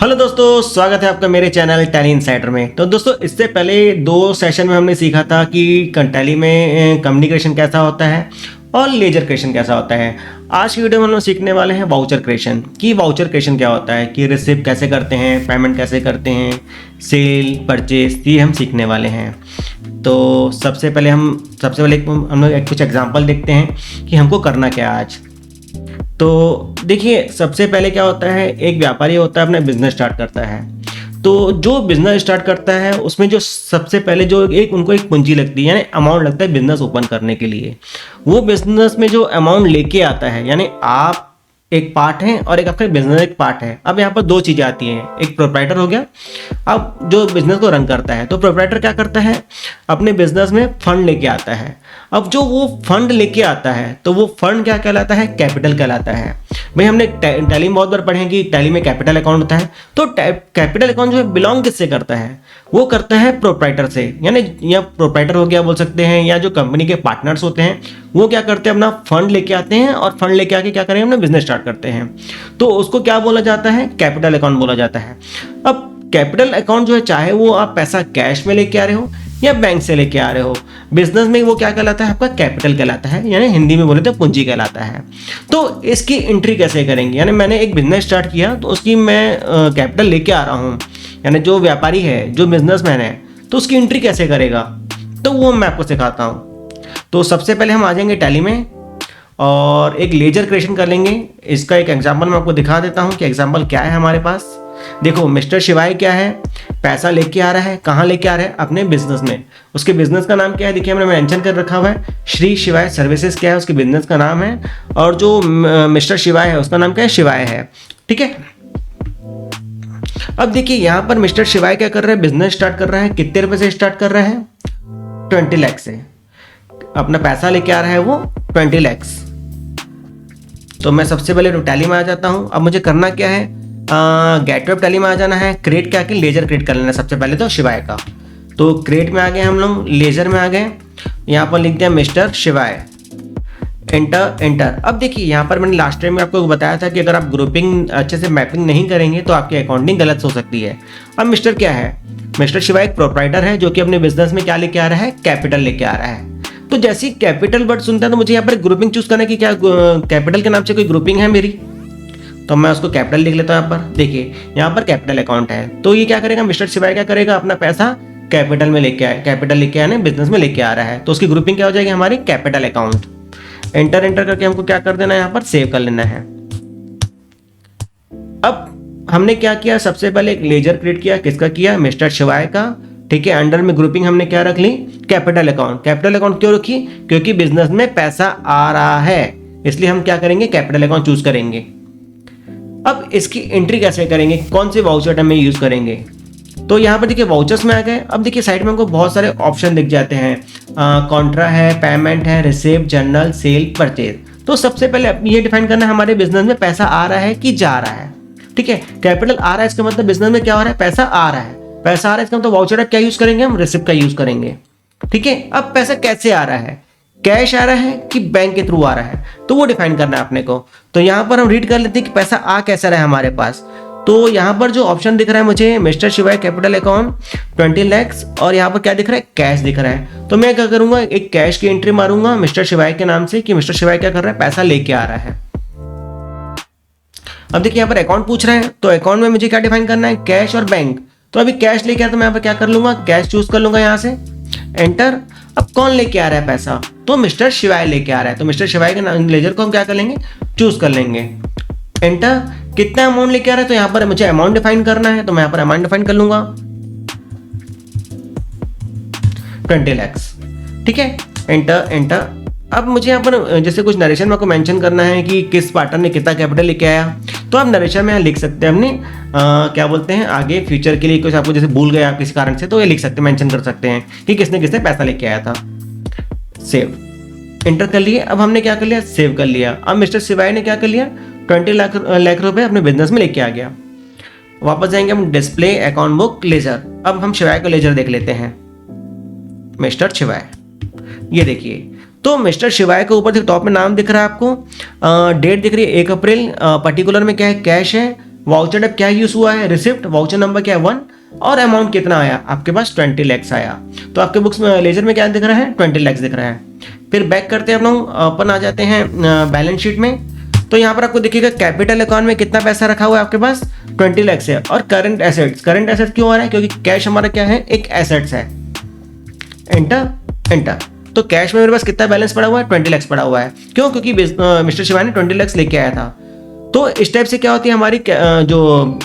Hello दोस्तों, स्वागत है आपका मेरे चैनल टैली इनसाइडर में। तो दोस्तों, इससे पहले 2 सेशन में हमने सीखा था कि टैली में कम्युनिकेशन कैसा होता है और लेजर क्रिएशन कैसा होता है। आज की वीडियो में हम लोग सीखने वाले हैं वाउचर क्रिएशन। कि वाउचर क्रिएशन क्या होता है, कि रिसिप्ट कैसे करते हैं, पेमेंट कैसे करते हैं, सेल परचेज, ये हम सीखने वाले हैं। तो सबसे पहले हम लोग कुछ एग्जाम्पल देखते हैं कि हमको करना क्या है आज। तो देखिए, सबसे पहले क्या होता है, एक व्यापारी होता है अपना बिजनेस स्टार्ट करता है। तो जो बिजनेस स्टार्ट करता है उसमें जो सबसे पहले जो उनको एक पूंजी लगती है, यानी अमाउंट लगता है बिजनेस ओपन करने के लिए। वो बिजनेस में जो अमाउंट लेके आता है, यानी आप एक पार्ट है और एक आपका बिजनेस एक पार्ट है। अब यहाँ पर 2 चीज़ें आती हैं, एक प्रोप्राइटर हो गया, अब जो बिजनेस को रन करता है। तो प्रोप्राइटर क्या करता है, अपने बिजनेस में फंड लेके आता है। अब जो वो फंड लेके आता है तो वो फंड क्या कहलाता है, कैपिटल कहलाता है। भाई हमने टैली में बहुत बार पढ़े हैं कि टैली में कैपिटल अकाउंट होता है। तो कैपिटल अकाउंट जो है बिलोंग किससे करता है, वो करता है प्रोप्राइटर से, यानी या प्रोप्राइटर हो गया बोल सकते हैं, या जो कंपनी के पार्टनर्स होते हैं वो क्या करते हैं, अपना फंड लेके आते हैं और फंड लेके आके क्या करेंगे, अपना बिजनेस स्टार्ट करते हैं। तो उसको क्या बोला जाता है, कैपिटल अकाउंट बोला जाता है। अब कैपिटल अकाउंट जो है, चाहे वो आप पैसा कैश में लेके आ रहे हो या बैंक से लेके आ रहे हो, बिजनेस में वो क्या कहलाता है, आपका कैपिटल कहलाता है, यानी हिंदी में बोले तो पूंजी कहलाता है। तो इसकी एंट्री कैसे करेंगे, यानी मैंने एक बिजनेस स्टार्ट किया तो उसकी मैं कैपिटल लेके आ रहा हूँ, यानी जो व्यापारी है, जो बिजनेसमैन है, तो उसकी एंट्री कैसे करेगा, तो वो मैं आपको सिखाता हूँ। तो सबसे पहले हम आ जाएंगे टैली में और एक लेजर क्रिएशन कर लेंगे। इसका एक एग्जाम्पल मैं आपको दिखा देता हूँ कि एग्जाम्पल क्या है हमारे पास। देखो, मिस्टर शिवाय क्या है, पैसा लेके आ रहा है, कहाँ लेके आ रहा है, अपने बिजनेस में। उसके बिजनेस का नाम क्या है, देखिए हमने मेंशन कर रखा हुआ है, श्री शिवाय सर्विसेज क्या है, उसके बिजनेस का नाम है। और जो मिस्टर शिवाय है उसका नाम क्या है, शिवाय है। ठीक है। अब देखिए यहाँ पर मिस्टर शिवाय क्या कर रहा है, बिजनेस स्टार्ट कर रहा है। कितने रुपए से स्टार्ट कर रहा है, 20 लाख से अपना पैसा लेके आ रहा है वो 20 लाख। तो मैं सबसे पहले टैली में आ जाता हूँ। अब मुझे करना क्या है, गेटवे टैली में आ जाना है, क्रिएट क्या कि लेजर क्रिएट कर लेना सबसे पहले तो शिवाय का। तो क्रिएट में आ गए हम लोग, लेजर में आ गए, यहाँ पर लिख दिया मिस्टर शिवाय, एंटर एंटर। अब देखिए यहाँ पर मैंने लास्ट टाइम में आपको बताया था कि अगर आप ग्रुपिंग अच्छे से मैपिंग नहीं करेंगे तो आपकी अकाउंटिंग गलत हो सकती है। अब मिस्टर क्या है, मिस्टर शिवाय एक प्रोप्राइटर है जो कि अपने बिजनेस में क्या लेके आ रहा है, कैपिटल लेके आ रहा है। तो जैसे ही कैपिटल वर्ड सुनता है तो मुझे यहाँ पर ग्रुपिंग चूज करना है कि क्या कैपिटल के नाम से कोई ग्रुपिंग है मेरी, तो मैं उसको कैपिटल लिख लेता हूँ। यहाँ पर देखिए, यहाँ पर कैपिटल अकाउंट है। तो ये क्या करेगा, मिस्टर शिवाय क्या करेगा, अपना पैसा कैपिटल में लेके आए, कैपिटल लेके आने बिजनेस में लेके आ रहा है। तो उसकी ग्रुपिंग क्या हो जाएगी, हमारी कैपिटल अकाउंट। एंटर एंटर करके हमको क्या कर देना है, यहाँ पर सेव कर लेना है। अब हमने क्या किया, सबसे पहले एक लेजर क्रिएट किया, किसका किया, मिस्टर शिवाय का। ठीक है। अंडर में ग्रुपिंग हमने क्या रख ली, कैपिटल अकाउंट। कैपिटल अकाउंट क्यों रखी, क्योंकि बिजनेस में पैसा आ रहा है, इसलिए हम क्या करेंगे, कैपिटल अकाउंट चूज करेंगे। अब इसकी एंट्री कैसे करेंगे, कौन से वाउचर टर्म में यूज करेंगे, तो यहाँ पर देखिए वाउचर्स में आ गए। अब देखिए साइड में हमको बहुत सारे ऑप्शन दिख जाते हैं, कॉन्ट्रा है, पेमेंट है, रिसिप्ट, जर्नल, सेल, परचेज। तो सबसे पहले ये डिफाइन करना है, हमारे बिजनेस में पैसा आ रहा है कि जा रहा है। ठीक है। कैपिटल आ रहा है, इसका मतलब बिजनेस में क्या हो रहा है, पैसा आ रहा है। पैसा आ रहा है, इसका मतलब वाउचर क्या यूज करेंगे, हम रिसिप्ट का यूज करेंगे। ठीक है। अब पैसा कैसे आ रहा है, कैश आ रहा है कि बैंक के थ्रू आ रहा है, तो वो डिफाइन करना है अपने को। तो यहाँ पर हम रीड कर लेते हैं कि पैसा आ कैसा रहा है हमारे पास। तो यहाँ पर जो ऑप्शन दिख रहा है मुझे, मिस्टर शिवाय कैपिटल अकाउंट 20 लाख, और यहाँ पर क्या दिख रहा है, कैश दिख रहा है। तो मैं क्या करूंगा, एक कैश की एंट्री मारूंगा मिस्टर शिवाय के नाम से कि मिस्टर शिवाय क्या कर रहा है, पैसा लेके आ रहा है। अब देखिए यहाँ पर अकाउंट पूछ रहा है, तो अकाउंट में मुझे क्या डिफाइन करना है, कैश और बैंक। तो अभी कैश लेके आया तो मैं यहाँ पर क्या कर लूंगा, कैश चूज कर लूंगा यहाँ से, एंटर। अब कौन लेके आ रहा है पैसा, तो मिस्टर शिवाय लेके आ रहा है। तो मिस्टर शिवाय के लेजर को हम क्या कर लेंगे, चूज कर लेंगे, एंटर। कितना अमाउंट लेके आ रहा है, तो यहाँ पर मुझे अमाउंट डिफाइन करना है, तो मैं यहाँ पर अमाउंट डिफाइन कर लूंगा 20 लाख। ठीक है। Enter enter. अब मुझे यहाँ पर जैसे कुछ नरेशन में आपको मेंशन करना है कि किस पार्टनर ने कितना कैपिटल लेके आया, तो आप नरेशन में यहाँ लिख सकते हैं अपने क्या बोलते हैं, आगे फ्यूचर के लिए कुछ आपको जैसे भूल गए आप किसी कारण से, तो ये लिख सकते हैं, मेंशन कर सकते हैं कि किसने किसने पैसा लेके आया था। सेव, एंटर कर लिए। अब हमने क्या कर लिया, सेव कर लिया। अब मिस्टर शिवाय ने क्या कर लिया, 20 लाख रुपए अपने बिजनेस में लेके आ गया। वापस जाएंगे हम डिस्प्ले अकाउंट बुक लेजर। अब हम शिवाय का लेजर देख लेते हैं, मिस्टर शिवाय, ये देखिए। तो मिस्टर शिवाय के ऊपर टॉप में नाम दिख रहा है आपको, डेट दिख रही है 1 अप्रैल, पर्टिकुलर में क्या है, कैश है, वाउचर टाइप क्या यूज हुआ है, रिसिप्ट, वाउचर नंबर क्या है 1, और अमाउंट कितना आया आपके पास 20 lakhs आया। तो आपके बुक्स में लेजर में क्या दिख रहा है 20 lakhs दिख रहा है। फिर बैक करते हैं हम लोग, अपन आ जाते हैं बैलेंस शीट में। तो यहाँ पर आपको देखिएगा कैपिटल अकाउंट में कितना पैसा रखा हुआ है आपके पास 20 lakhs है। और करंट एसेट्स, करंट एसेट्स क्यों आ रहा है, क्योंकि कैश हमारा क्या है एक एसेट्स है। Enter enter. तो कैश में मेरे पास कितना बैलेंस पड़ा हुआ है 20 lakhs पड़ा हुआ है। क्यों, क्योंकि मिस्टर शिवानी 20 lakhs लेके आया था। तो इस टाइप से क्या होती है हमारी जो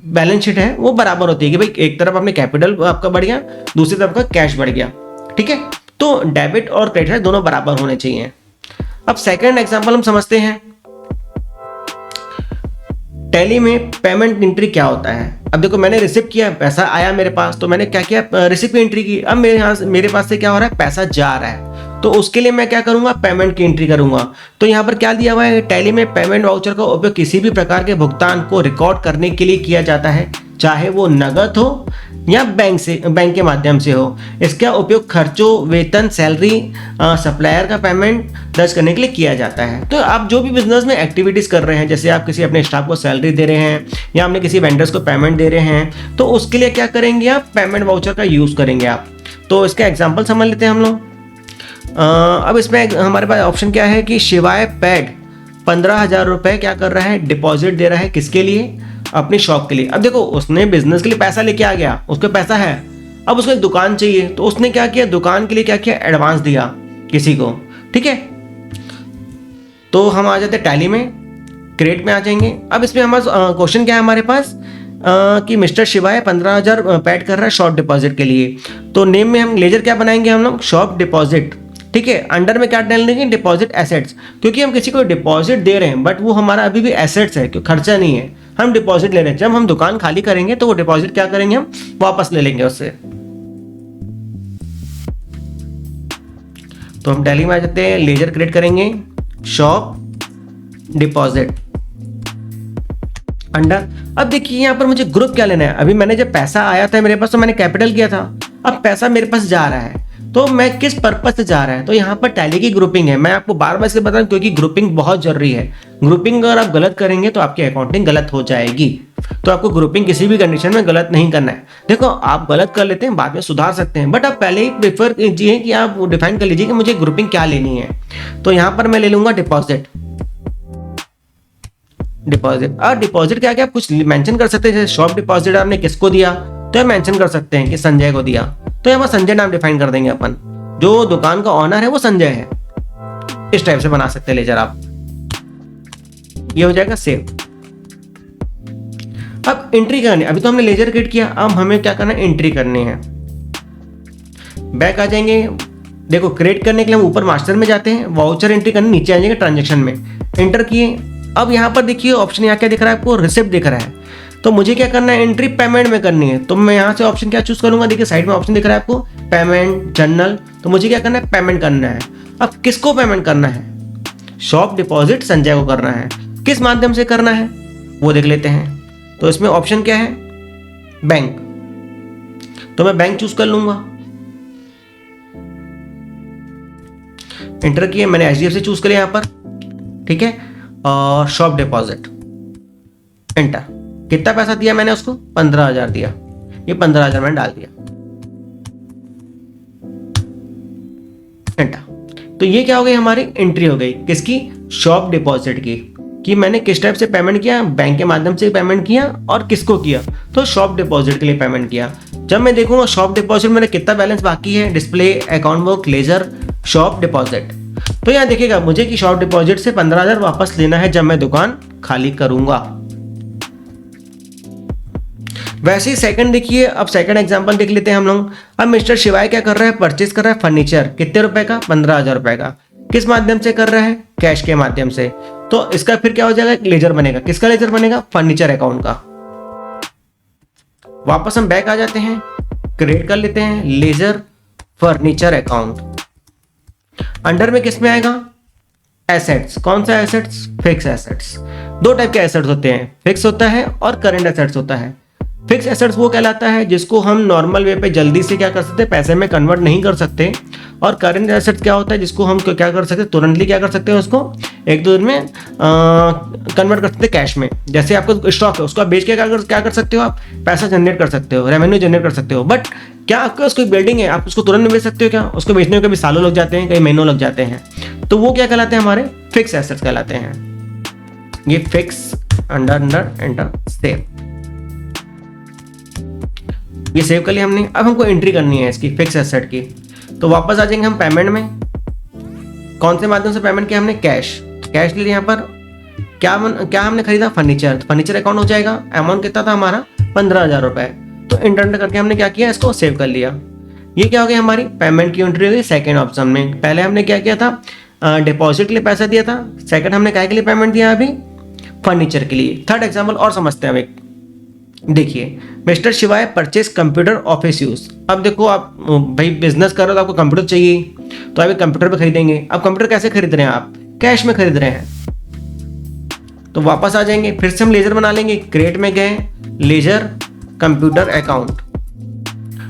बैलेंस शीट है वो बराबर होती है कि भाई एक तरफ आपने कैपिटल आपका बढ़ गया, दूसरी तरफ का कैश बढ़ गया। ठीक है, तो डेबिट और क्रेडिट दोनों बराबर होने चाहिए। अब सेकंड एग्जांपल हम समझते हैं, टैली में पेमेंट एंट्री क्या होता है। अब देखो मैंने रिसिप्ट किया, पैसा आया मेरे पास, तो मैंने क्या किया रिसिप्ट की एंट्री की। अब मेरे पास से क्या हो रहा है पैसा जा रहा है, तो उसके लिए मैं क्या करूंगा पेमेंट की एंट्री करूंगा। तो यहाँ पर क्या दिया हुआ है, टैली में पेमेंट वाउचर का उपयोग किसी भी प्रकार के भुगतान को रिकॉर्ड करने के लिए किया जाता है, चाहे वो नगद हो या बैंक के माध्यम से हो। इसका उपयोग खर्चों, वेतन, सैलरी, सप्लायर का पेमेंट दर्ज करने के लिए किया जाता है। तो आप जो भी बिजनेस में एक्टिविटीज कर रहे हैं, जैसे आप किसी अपने स्टाफ को सैलरी दे रहे हैं या अपने किसी वेंडर्स को पेमेंट दे रहे हैं, तो उसके लिए क्या करेंगे आप पेमेंट वाउचर का यूज करेंगे आप। तो इसका एग्जाम्पल समझ लेते हैं हम लोग। अब इसमें हमारे पास ऑप्शन क्या है कि शिवाय पैड 15,000 रुपये क्या कर रहा है डिपॉजिट दे रहा है, किसके लिए, अपनी शॉप के लिए। अब देखो उसने बिजनेस के लिए पैसा लेके आ गया, उसको पैसा है, अब उसको एक दुकान चाहिए, तो उसने क्या किया दुकान के लिए क्या किया एडवांस दिया किसी को। ठीक है, तो हम आ जाते हैं टैली में, क्रेडिट में आ जाएंगे। अब इसमें हमारा क्वेश्चन क्या है हमारे पास कि मिस्टर शिवाय 15,000 पैड कर रहा है शॉप डिपॉजिट के लिए। तो नेम में हम लेजर क्या बनाएंगे हम लोग शॉप डिपॉजिट। ठीक है, अंडर में क्या डाल देंगे डिपॉजिट एसेट्स, क्योंकि हम किसी को डिपॉजिट दे रहे हैं बट वो हमारा अभी भी एसेट्स है, क्योंकि खर्चा नहीं है, हम डिपॉजिट ले रहे हैं। जब हम दुकान खाली करेंगे तो वो डिपॉजिट क्या करेंगे हम वापस ले लेंगे उससे। तो हम टैली में आ जाते हैं, लेजर क्रिएट करेंगे शॉप डिपॉजिट अंडर। अब देखिए यहाँ पर मुझे ग्रुप क्या लेना है। अभी मैंने जब पैसा आया था मेरे पास तो मैंने कैपिटल किया था, अब पैसा मेरे पास जा रहा है, तो मैं किस पर्पज से जा रहा है, तो यहाँ पर टैली की ग्रुपिंग है। मैं आपको बार बार इसलिए बता रहा हूँ क्योंकि ग्रुपिंग बहुत जरूरी है। ग्रुपिंग अगर आप गलत करेंगे तो आपकी अकाउंटिंग गलत हो जाएगी। तो आपको ग्रुपिंग किसी भी कंडीशन में गलत नहीं करना है। देखो आप गलत कर लेते हैं बाद में सुधार सकते हैं, बट आप पहले ही प्रेफर कीजिए कि आप डिफाइन कर लीजिए कि मुझे ग्रुपिंग क्या लेनी है। तो यहाँ पर मैं ले लूंगा डिपॉजिट। डिपॉजिट और डिपॉजिट क्या क्या आप कुछ मेंशन कर सकते हैं, जैसे शॉप डिपॉजिट आपने किसको दिया तो मेंशन कर सकते हैं कि संजय को दिया, तो यहाँ पर संजय नाम डिफाइन कर देंगे अपन। जो दुकान का ऑनर है वो संजय है, इस टाइप से बना सकते हैं लेजर आप। ये हो जाएगा सेव। अब एंट्री करनी, अभी तो हमने लेजर क्रिएट किया, अब हमें क्या करना है एंट्री करनी है। बैक आ जाएंगे, देखो क्रिएट करने के लिए हम ऊपर मास्टर में जाते हैं, वाउचर एंट्री करने नीचे आ जाएंगे ट्रांजेक्शन में, एंटर किए। अब यहाँ पर देखिए ऑप्शन यहाँ क्या दिख रहा है आपको रिसिप्ट दिख रहा है, तो मुझे क्या करना है एंट्री पेमेंट में करनी है। तो मैं यहाँ से ऑप्शन क्या चूज करूंगा, देखिए साइड में ऑप्शन दिख रहा है आपको पेमेंट जनरल, तो मुझे क्या करना है पेमेंट करना है। अब किसको पेमेंट करना है, शॉप डिपॉजिट संजय को करना है, किस माध्यम से करना है वो देख लेते हैं। तो इसमें ऑप्शन क्या है बैंक, तो मैं बैंक चूज कर लूंगा, एंटर किए, मैंने HDFC चूज किया यहाँ पर। ठीक है, और शॉप डिपॉजिट एंटर। कितना पैसा दिया मैंने उसको 15,000 दिया, ये 15,000 मैंने डाल दिया, एंटर। तो ये क्या हो गई हमारी एंट्री हो गई किसकी शॉप डिपॉजिट की, कि मैंने किस टाइप से पेमेंट किया, बैंक के माध्यम से पेमेंट किया और किसको किया, तो शॉप डिपॉजिट के लिए पेमेंट किया। जब मैं देखूंगा शॉप डिपॉजिट में कितना बैलेंस बाकी है, display, account book, ledger, shop deposit, तो यहाँ देखिएगा मुझे कि शॉप डिपॉजिट से 15,000 वापस लेना है जब मैं दुकान खाली करूंगा। वैसे ही सेकंड देखिए, अब सेकंड एग्जांपल देख लेते हैं हम लोग। अब मिस्टर शिवाय क्या कर रहा है, परचेज कर रहा है फर्नीचर, कितने रुपए का 15,000 रुपए का, किस माध्यम से कर रहा है कैश के माध्यम से। तो इसका फिर क्या हो जाएगा लेजर बनेगा, किसका लेजर बनेगा फर्नीचर अकाउंट का। वापस हम बैक आ जाते हैं, क्रिएट कर लेते हैं लेजर फर्नीचर अकाउंट। अंडर में किस में आएगा एसेट्स, कौन सा एसेट्स फिक्स एसेट्स। दो टाइप के एसेट्स होते हैं, फिक्स होता है और करंट एसेट्स होता है। फिक्स एसेट्स वो कहलाता है जिसको हम नॉर्मल वे पे जल्दी से क्या कर सकते हैं, पैसे में कन्वर्ट नहीं कर सकते। और करंट एसेट्स क्या होता है, जिसको हम क्या कर सकते हैं, तुरंतली क्या कर सकते हैं, उसको एक दो दिन में कन्वर्ट कर सकते हैं कैश में। जैसे आपको स्टॉक है, उसको आप बेच के क्या कर सकते हो, आप पैसा जनरेट कर सकते हो, रेवेन्यू जनरेट कर सकते हो। बट क्या आपके उसको बिल्डिंग है, आप उसको तुरंत बेच सकते हो क्या? उसको बेचने में कभी सालों लग जाते हैं, कई महीनों लग जाते हैं। तो वो क्या कहलाते हैं, हमारे फिक्स एसेट्स कहलाते हैं। ये फिक्स अंडर एंटर सेव, ये सेव कर लिया हमने। अब हमको एंट्री करनी है इसकी फिक्स एसेट की। तो वापस आ जाएंगे हम पेमेंट में। कौन से माध्यम से पेमेंट किया हमने, कैश ले लिया। यहाँ पर क्या हमने खरीदा, फर्नीचर। फर्नीचर अकाउंट हो जाएगा। अमाउंट कितना था हमारा, 15,000 रुपए। तो इंटर करके हमने क्या किया, इसको सेव कर लिया। ये क्या हो गया, हमारी पेमेंट की एंट्री हो गई सेकेंड ऑप्शन में। पहले हमने क्या किया था, डिपॉजिट के लिए पैसा दिया था। सेकंड हमने क्या के लिए पेमेंट दिया, अभी फर्नीचर के लिए। थर्ड एग्जाम्पल और समझते हैं हम एक। देखिए, मिस्टर शिवाय परचेज कंप्यूटर ऑफिस यूज। अब देखो, आप भाई बिजनेस कर रहे हो तो आपको कंप्यूटर चाहिए, तो आप कंप्यूटर पे खरीदेंगे। अब कंप्यूटर कैसे खरीद रहे हैं, आप कैश में खरीद रहे हैं। तो वापस आ जाएंगे, फिर से हम लेजर बना लेंगे। क्रिएट में गए, लेजर कंप्यूटर अकाउंट,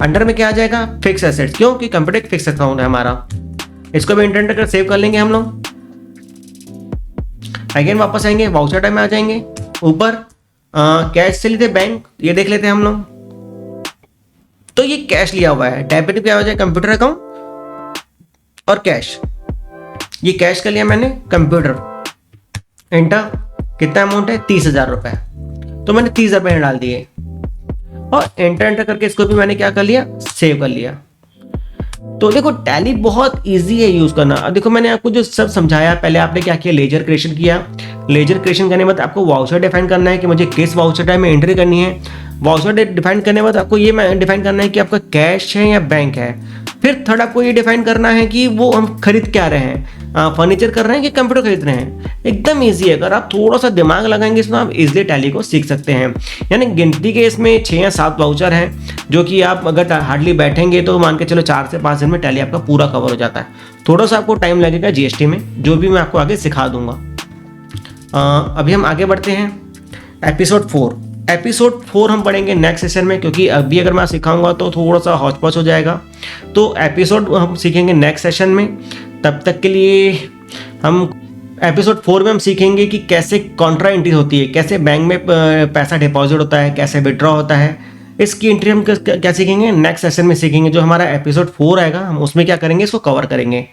अंडर में क्या आ जाएगा, फिक्स एसेट्स। क्यों कि कंप्यूटर एक फिक्स अकाउंट है हमारा। इसको भी इंटर कर सेव कर लेंगे हम लोग। अगेन वापस आएंगे, वाउचर टाइम में आ जाएंगे। ऊपर कैश से लेते बैंक, ये देख लेते हैं हम लोग। तो ये कैश लिया हुआ है। डेबिट क्या हो जाए, कंप्यूटर अकाउंट और कैश। ये कैश कर लिया मैंने, कंप्यूटर एंटर। कितना अमाउंट है, 30,000 रुपए। तो मैंने 30,000 रुपए डाल दिए और एंटर करके इसको भी मैंने क्या कर लिया, सेव कर लिया। तो देखो, टैली बहुत इजी है यूज करना। अब देखो, मैंने आपको जो सब समझाया, पहले आपने क्या किया, लेजर क्रिएशन किया। लेजर क्रिएशन करने के बाद आपको वाउचर डिफाइन करना है कि मुझे किस वाउचर टाइम में एंट्री करनी है। वाउचर डिफाइन करने के बाद आपको ये डिफाइन करना है कि आपका कैश है या बैंक है। फिर थर्ड आपको ये डिफाइन करना है कि वो हम खरीद क्या रहे हैं, फर्नीचर कर रहे हैं कि कंप्यूटर खरीद रहे हैं। एकदम ईजी है, अगर आप थोड़ा सा दिमाग लगाएंगे इसमें, आप इजीली टैली को सीख सकते हैं। यानी गिनती के इसमें 6 या 7 वाउचर हैं, जो कि आप अगर हार्डली बैठेंगे तो मान के चलो 4 से 5 दिन में टैली आपका पूरा कवर हो जाता है। थोड़ा सा आपको टाइम लगेगा जीएसटी में, जो भी मैं आपको आगे सिखा दूंगा। अभी हम आगे बढ़ते हैं। एपिसोड 4 हम पढ़ेंगे नेक्स्ट सेशन में, क्योंकि अभी अगर मैं सिखाऊंगा तो थोड़ा सा हौच पौच हो जाएगा। तो एपिसोड हम सीखेंगे नेक्स्ट सेशन में। तब तक के लिए हम एपिसोड 4 में हम सीखेंगे कि कैसे कॉन्ट्रा एंट्री होती है, कैसे बैंक में पैसा डिपॉजिट होता है, कैसे विड्रॉ होता है। इसकी एंट्री हम क्या सीखेंगे, नेक्स्ट सेशन में सीखेंगे। जो हमारा एपिसोड 4 आएगा, हम उसमें क्या करेंगे, इसको कवर करेंगे।